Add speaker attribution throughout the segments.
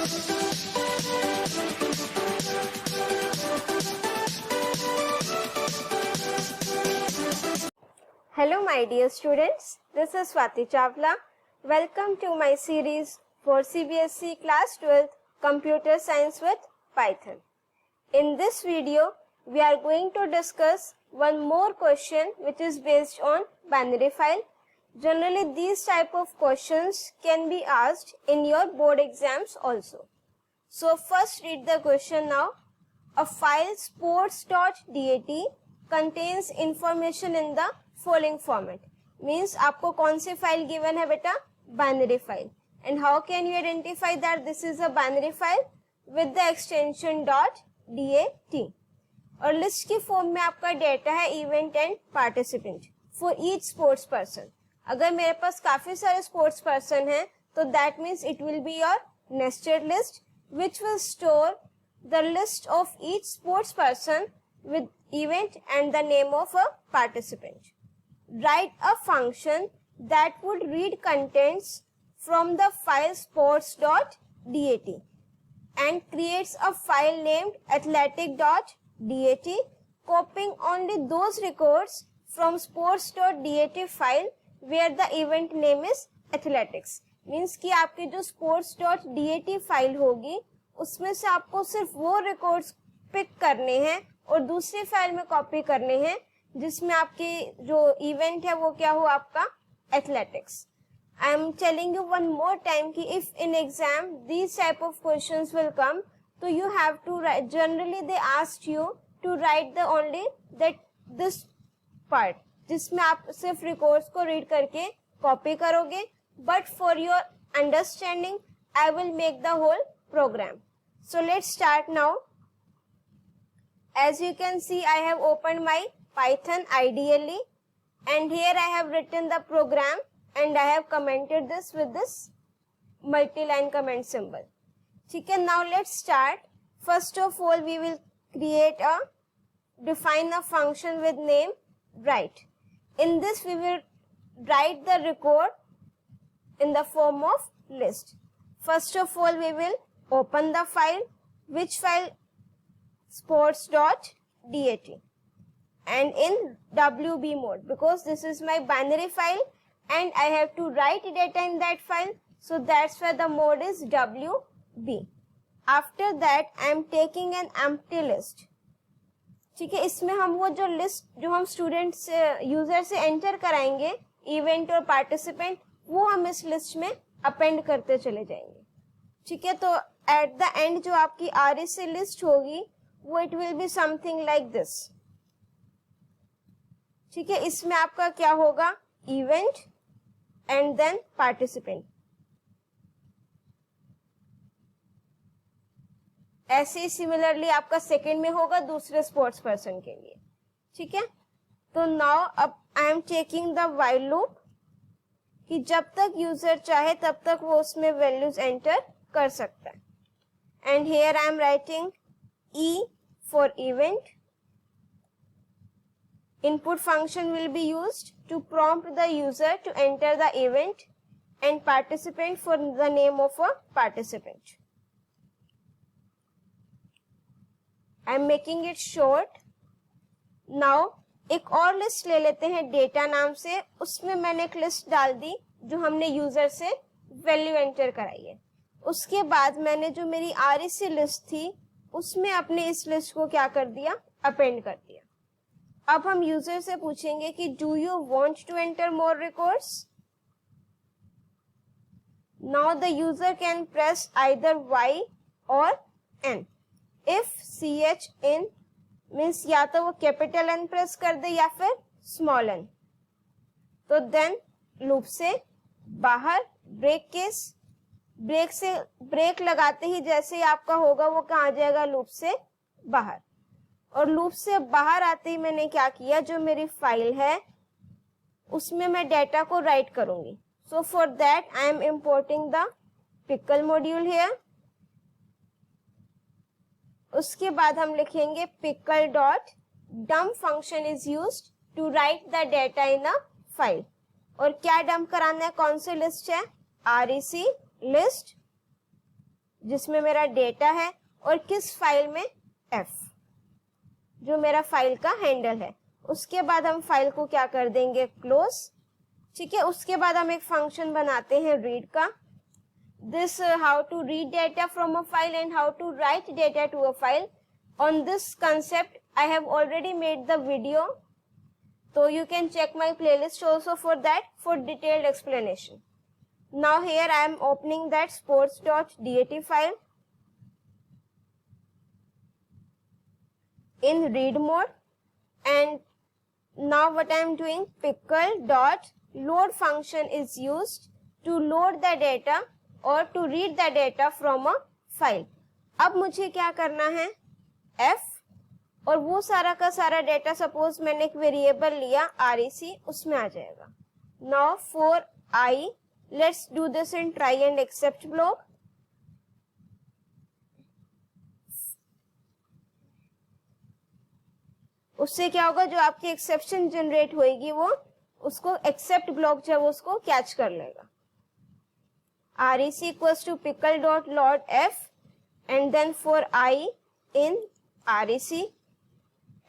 Speaker 1: Hello my dear students, this is Swati Chawla. Welcome to my series for CBSE Class 12 Computer Science with Python. In this video, we are going to discuss one more question which is based on binary file. Generally, these type of questions can be asked in your board exams also. So first read the question now. A file sports.dat contains information in the following format. Means आपको कौन सी file given है बेटा? Binary file. And how can you identify that this is a binary file? With the extension .dat. और list की form में आपका data है event and participant for each sports person. अगर मेरे पास काफी सारे स्पोर्ट्स पर्सन हैं तो that means it will be your nested list which will store the list of each sports person with event and the name of a participant. Write a function that would read contents from the file sports.dat and creates a file named athletic.dat, copying only those records from sports.dat file where the event name is athletics. Means कि आपकी जो sports.dat file होगी उसमें से आपको सिर्फ वो records pick करने हैं और दूसरी फाइल में कॉपी करने हैं जिसमें आपकी जो इवेंट है वो क्या हो आपका athletics. I am telling you one more time कि if in exam these type of questions will come तो you have to write. Generally they asked you to write the only that this part जिसमें आप सिर्फ records को read करके copy करोगे. But for your understanding I will make the whole program. So let's start now. As you can see, I have opened my Python IDLE and here I have written the program and I have commented this with this multi-line comment symbol. ठीक है, now let's start. First of all, we will define a function with name write. In this, we will write the record in the form of list. First of all, we will open the file. Which file? sports.dat and in WB mode because this is my binary file and I have to write data in that file, so that's why the mode is WB. After that I am taking an empty list. ठीक है, इसमें हम वो जो list जो हम student से user से एंटर कराएंगे इवेंट और पार्टिसिपेंट वो हम इस लिस्ट में अपेंड करते चले जाएंगे. ठीक है, तो एट द एंड जो आपकी REC लिस्ट होगी वो it will be something like this. ठीक है, इसमें आपका क्या होगा इवेंट एंड देन पार्टिसिपेंट. ऐसे ही सिमिलरली आपका सेकंड में होगा दूसरे स्पोर्ट्स पर्सन के लिए. ठीक है, तो नाउ अब I am taking the while loop कि जब तक यूजर चाहे तब तक वो उसमें वैल्यूज एंटर कर सकता है. And here I am writing E for event. Input function will be used to prompt the user to enter the event and participant for the name of a participant. I am making it short. Now एक और list ले लेते हैं data नाम से. उसमें मैंने एक लिस्ट डाल दी जो हमने यूजर से वैल्यू एंटर कराई है. उसके बाद मैंने जो मेरी REC लिस्ट थी उसमें अपने इस लिस्ट को क्या कर दिया अपेंड कर दिया. अब हम यूजर से पूछेंगे कि do you want to enter more records. Now the user can press either Y और N. If CH in means या तो वो कैपिटल N प्रेस कर दे या फिर स्मॉल n. तो देन लूप से बाहर ब्रेक केस. ब्रेक लगाते ही जैसे ही आपका होगा वो कहाँ आ जाएगा लूप से बाहर. और लूप से बाहर आते ही मैंने क्या किया जो मेरी फाइल है उसमें मैं डेटा को राइट करूंगी. So for that I am importing the pickle module here. उसके बाद हम लिखेंगे pickle dot dump function is used to write the data in a file. और क्या डंप कराना है, कौन सी लिस्ट है, REC लिस्ट जिसमें मेरा डेटा है और किस फाइल में, f, जो मेरा फाइल का हैंडल है। उसके बाद हम फाइल को क्या कर देंगे, क्लोज। ठीक है, उसके बाद हम एक फंक्शन बनाते हैं रीड का। This how to read data from a file and how to write data to a file, on this concept I have already made the video, so you can check my playlist also for that for detailed explanation. Now here I am opening that sports.dat file in read mode, and now what I am doing, pickle.load function is used to load the data or to read the data from a file. अब मुझे क्या करना है, f, और वो सारा का सारा डेटा सपोज मैंने एक वेरिएबल लिया REC, उसमें आ जाएगा। Now for I, let's do this in try and except block. उससे क्या होगा, जो आपकी एक्सेप्शन जनरेट होगी वो उसको एक्सेप्ट ब्लॉक जब उसको कैच कर लेगा। REC equals to pickle dot load f and then for I in REC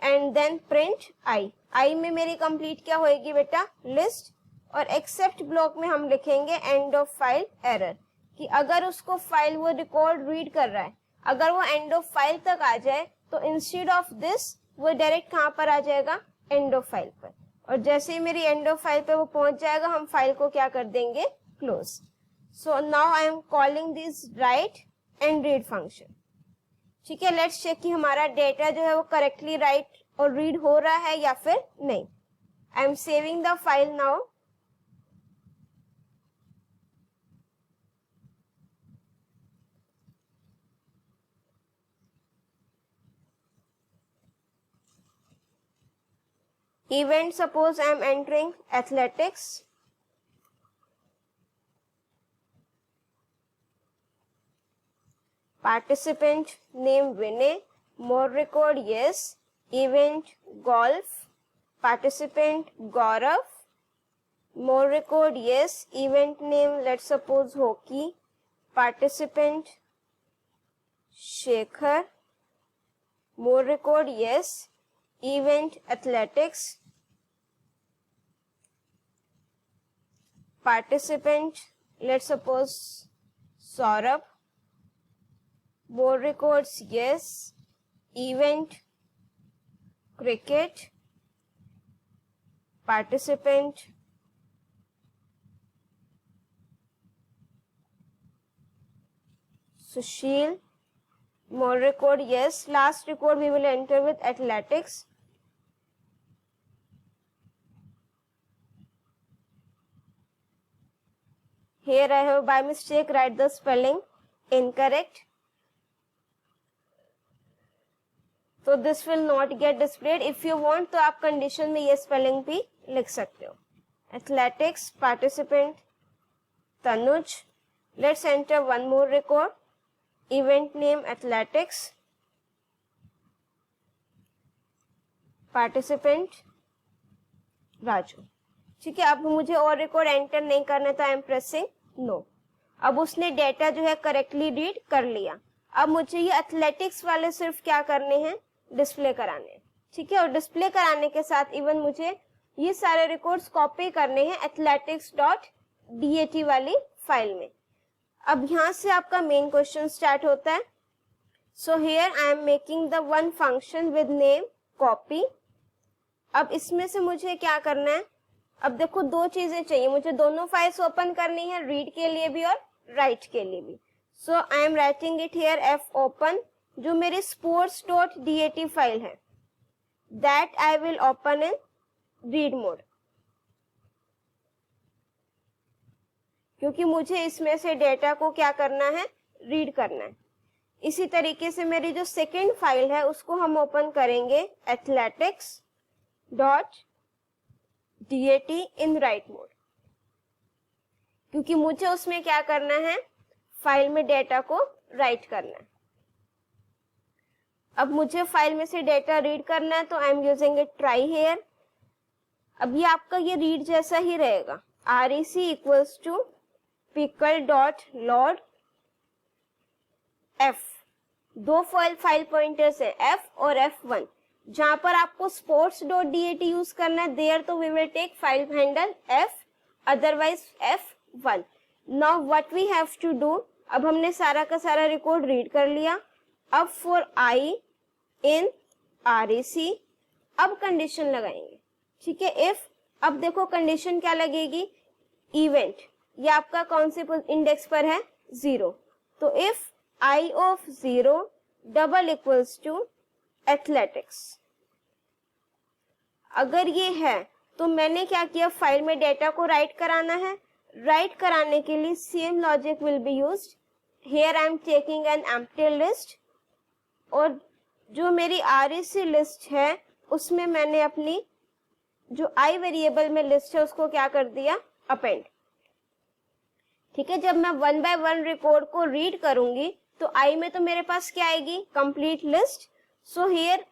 Speaker 1: and then print I में मेरी कंप्लीट क्या होएगी बेटा, लिस्ट, और एक्सेप्ट ब्लॉक में हम लिखेंगे एंड ऑफ फाइल एरर, कि अगर उसको फाइल वो रिकॉर्ड रीड कर रहा है, अगर वो एंड ऑफ फाइल तक आ जाए तो इंस्टेड ऑफ दिस वो डायरेक्ट कहाँ पर आ जाएगा, एंड ऑफ फाइल पर, और जैसे ही मेरी एंड ऑफ फाइल पे वो पहुंच जाएगा हम फाइल को क्या कर देंगे, close. So now I am calling this right and read function. ठीक है, लेट्स चेक कि हमारा डेटा जो है वो करेक्टली राइट और रीड हो रहा है या फिर नहीं। I am saving the file now. Event, suppose I am entering athletics. Participant name Vinay. More record yes. Event golf. Participant Gaurav. More record yes. Event name let's suppose hockey. Participant Shekhar. More record yes. Event athletics. Participant let's suppose Saurabh. More records yes. Event cricket. Participant Sushil. More record yes. Last record we will enter with athletics. Here I have by mistake write the spelling incorrect. तो this will not gate displayed. If you want तो आप condition में ये spelling भी लिख सकते हो। Athletics participant Tanuj. Let's enter one more record. Event name athletics. Participant Raju. ठीक है, अब मुझे और रिकॉर्ड एंटर नहीं करना तो आई एम प्रेसिंग नो। अब उसने डेटा जो है करेक्टली रीड कर लिया। अब मुझे ये एथलेटिक्स वाले सिर्फ क्या करने हैं, डिस्प्ले कराने। ठीक है, और डिस्प्ले कराने के साथ इवन मुझे ये सारे रिकॉर्ड्स कॉपी करने हैं athletics.dat वाली फाइल में। अब यहाँ से आपका मेन क्वेश्चन स्टार्ट होता है। So here I am making the one function with name copy. अब इसमें से मुझे क्या करना है, अब देखो दो चीजें चाहिए मुझे, दोनों फाइल्स ओपन करनी है, रीड के लिए भी और राइट के लिए भी। So I am writing it here f open, जो मेरी sports.dat फाइल है, that I will open in read mode, क्योंकि मुझे इसमें से डेटा को क्या करना है, रीड करना है। इसी तरीके से मेरी जो सेकेंड फाइल है उसको हम ओपन करेंगे athletics.dat इन राइट मोड, क्योंकि मुझे उसमें क्या करना है, फाइल में डेटा को राइट करना है। अब मुझे फाइल में से डेटा रीड करना है तो I am using it try here. अब ये आपका ये रीड जैसा ही रहेगा, REC equals to pickle.load F, दो फाइल पॉइंटर्स है F और F1, जहां पर आपको sports.dat यूज करना है देयर, तो we will take file handle F, otherwise F1. Now what we have to do, अब हमने सारा का सारा रिकॉर्ड रीड कर लिया. अब फॉर I इन REC अब कंडीशन लगाएंगे. ठीक है, इफ, अब देखो कंडीशन क्या लगेगी, इवेंट, ये आपका कौन से इंडेक्स पर है, 0. तो if I of 0 double equals to athletics, अगर ये है तो मैंने क्या किया, फाइल में डेटा को राइट कराना है. राइट कराने के लिए same logic will be used. Here I am taking an empty list, और जो मेरी REC लिस्ट है उसमें मैंने अपनी जो I वेरिएबल में लिस्ट है उसको क्या कर दिया, अपेंड. ठीक है, जब मैं 1 बाय 1 रिकॉर्ड को रीड करूंगी तो I में तो मेरे पास क्या आएगी, कंप्लीट लिस्ट. सो हियर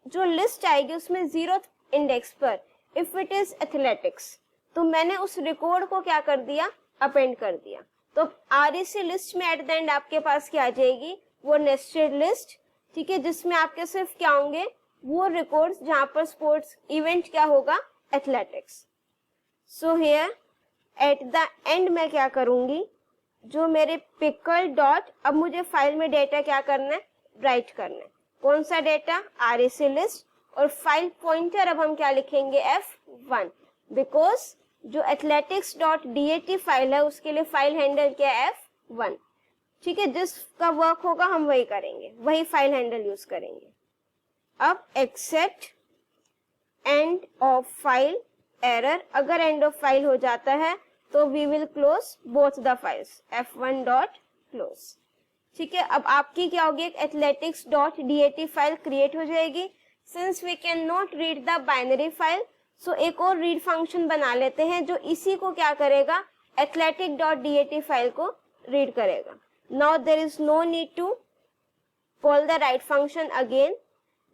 Speaker 1: जो लिस्ट आएगी उसमें 0th इंडेक्स पर इफ इट इज एथलेटिक्स, तो मैंने उस रिकॉर्ड को क्या कर दिया, अपेंड कर दिया. तो REC लिस्ट में एट द एंड आपके पास क्या आ जाएगी, वो नेस्टेड लिस्ट. ठीक है, जिसमें आपके सिर्फ क्या होंगे, वो रिकॉर्ड्स जहां पर स्पोर्ट्स इवेंट क्या होगा, athletics. So here at the end मैं क्या करूंगी, जो मेरे पिकल डॉट, अब मुझे फाइल में डेटा क्या करना है, राइट करना है. कौन सा डेटा, REC लिस्ट, और फाइल पॉइंटर अब हम क्या लिखेंगे, F1, बिकॉज जो athletics.dat फाइल है उसके लिए फाइल हैंडल क्या है, F1. ठीक है, जिसका वर्क होगा हम वही करेंगे, वही फाइल हैंडल यूज करेंगे. अब except end of file error, अगर एंड ऑफ फाइल हो जाता है तो we will close both the files, F1 dot close. ठीक है, अब आपकी क्या होगी, एक athletics.dat फाइल क्रिएट हो जाएगी. Since we can not read the binary file, so एक और रीड फंक्शन बना लेते हैं जो इसी को क्या करेगा, athletic.dat फाइल को रीड करेगा. Now there is no need to call the write function again.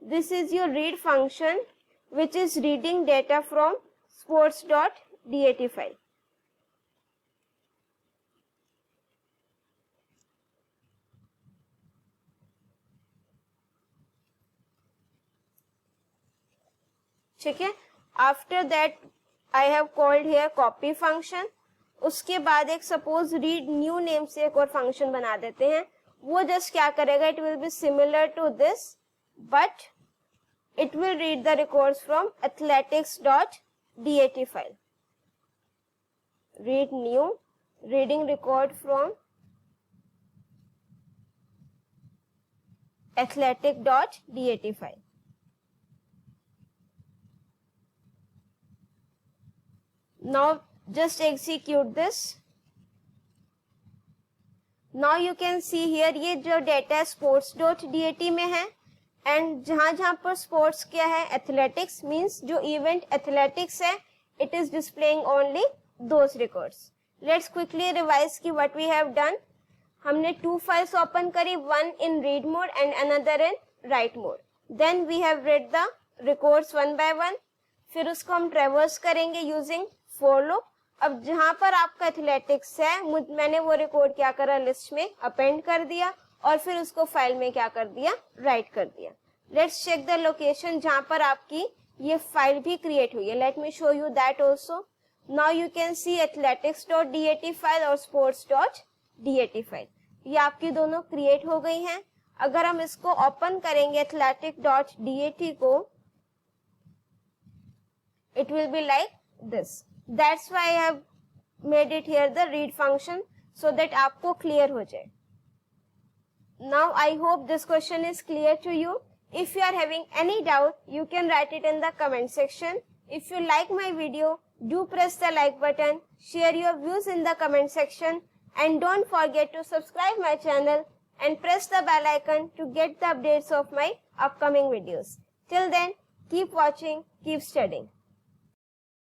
Speaker 1: This is your read function which is reading data from sports.dat file. ठीक है, after that I have called here copy function. उसके बाद एक suppose read new name से एक और function बना देते हैं. वो जस्ट क्या करेगा, it will be similar to this, but it will read the records from athletics.dat file. Read new, reading record from athletic.dat file. Now just execute this. Now you can see here ये जो data sports.dat में है, and जहां पर sports क्या है, athletics, means जो event athletics है, it is displaying only those records. Let's quickly revise की व्हाट वी हैव डन. हमने 2 फाइल्स ओपन करी, one in read mode and another in write mode. Then we have read the records 1 by 1. फिर उसको हम ट्रेवर्स करेंगे using for loop. अब जहां पर आपका एथलेटिक्स है, मैंने वो रिकॉर्ड क्या करा, लिस्ट में अपेंड कर दिया, और फिर उसको फाइल में क्या कर दिया, राइट कर दिया. लेट्स चेक द लोकेशन जहां पर आपकी ये फाइल भी क्रिएट हुई है. Let me show you that also. Now you can see athletics.dat file और sports.dat फाइल, ये आपकी दोनों क्रिएट हो गई हैं. अगर हम इसको ओपन करेंगे athletic.dat को, it will be like this. That's why I have made it here the read function, so that आपको क्लियर हो जाए. Now I hope this question is clear to you. If you are having any doubt, you can write it in the comment section. If you like my video, do press the like button, share your views in the comment section, and don't forget to subscribe my channel and press the bell icon to get the updates of my upcoming videos. Till then, keep watching, keep studying.